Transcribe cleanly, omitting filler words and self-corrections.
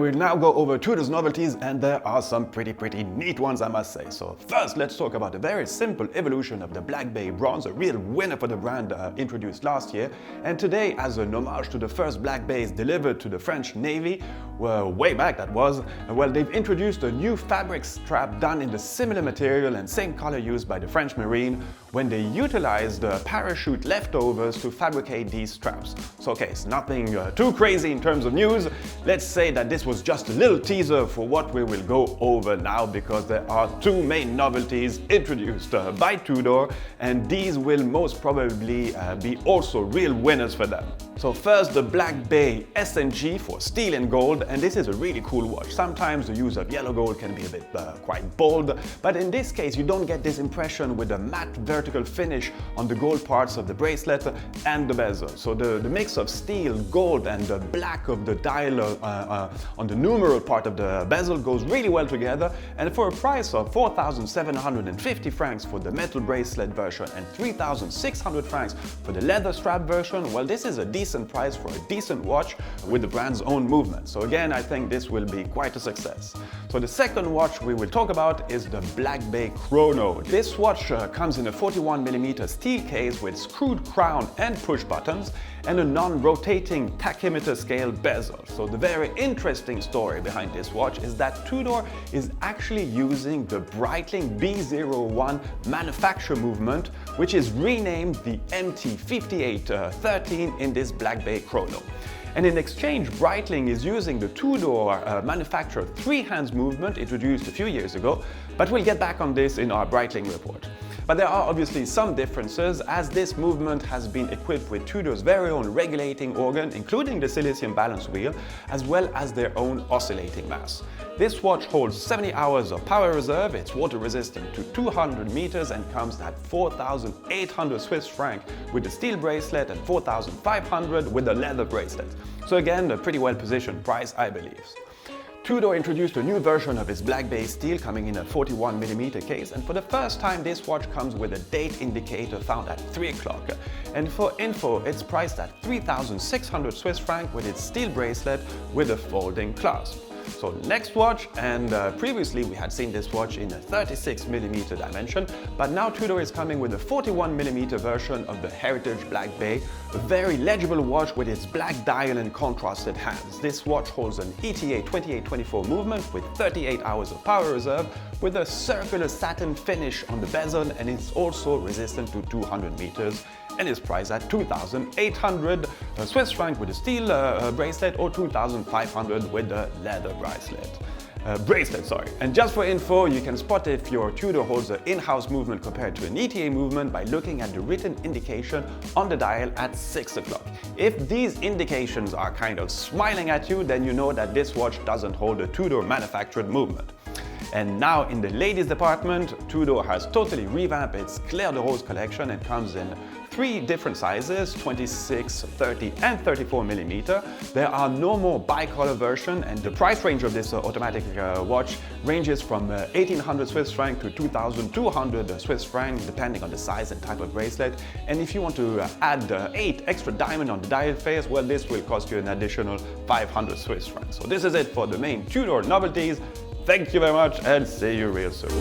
we'll now go over Tudor's novelties, and there are some pretty neat ones, I must say. So first, let's talk about a very simple evolution of the Black Bay Bronze, a real winner for the brand introduced last year. And today, as an homage to the first Black Bays delivered to the French Navy, well, way back that was, well, they've introduced a new fabric strap done in the similar material and same color used by the French Marine when they utilized parachute leftovers to fabricate these straps. So okay, it's nothing too crazy in terms of news. Let's say that this was just a little teaser for what we will go over now, because there are two main novelties introduced by Tudor, and these will most probably be also real winners for them. So first, the Black Bay S&G for steel and gold, and this is a really cool watch. Sometimes the use of yellow gold can be a bit quite bold, but in this case you don't get this impression with a matte vertical finish on the gold parts of the bracelet and the bezel. So the mix of steel, gold and the black of the dial on the numeral part of the bezel goes really well together, and for a price of 4,750 francs for the metal bracelet version and 3,600 francs for the leather strap version, well, this is a decent price for a decent watch with the brand's own movement. So again, I think this will be quite a success. So the second watch we will talk about is the Black Bay Chrono. This watch comes in a 41mm steel case with screwed crown and push buttons and a non-rotating tachymeter scale bezel. So the very interesting story behind this watch is that Tudor is actually using the Breitling B01 manufacture movement, which is renamed the MT5813 in this Black Bay Chrono. And in exchange, Breitling is using the Tudor manufactured three-hands movement introduced a few years ago, but we'll get back on this in our Breitling report. But there are obviously some differences, as this movement has been equipped with Tudor's very own regulating organ, including the silicium balance wheel, as well as their own oscillating mass. This watch holds 70 hours of power reserve, it's water resistant to 200 meters and comes at 4,800 Swiss franc with the steel bracelet and 4,500 with the leather bracelet. So again, a pretty well positioned price, I believe. Tudor introduced a new version of its Black Bay steel coming in a 41mm case, and for the first time this watch comes with a date indicator found at 3 o'clock. And for info, it's priced at 3,600 Swiss franc with its steel bracelet with a folding clasp. So next watch, and previously we had seen this watch in a 36mm dimension, but now Tudor is coming with a 41mm version of the Heritage Black Bay, a very legible watch with its black dial and contrasted hands. This watch holds an ETA 2824 movement with 38 hours of power reserve with a circular satin finish on the bezel, and it's also resistant to 200 meters. And is priced at 2,800 Swiss franc with a steel bracelet or 2,500 with the leather bracelet. And just for info, you can spot if your Tudor holds an in-house movement compared to an ETA movement by looking at the written indication on the dial at 6 o'clock. If these indications are kind of smiling at you, then you know that this watch doesn't hold a Tudor manufactured movement. And now in the ladies department, Tudor has totally revamped its Clair de Rose collection and comes in 3 different sizes, 26, 30 and 34mm. There are no more bicolor version, and the price range of this automatic watch ranges from 1,800 Swiss franc to 2,200 Swiss franc depending on the size and type of bracelet. And if you want to add 8 extra diamond on the dial face, well, this will cost you an additional 500 Swiss francs. So this is it for the main Tudor novelties. Thank you very much and see you real soon.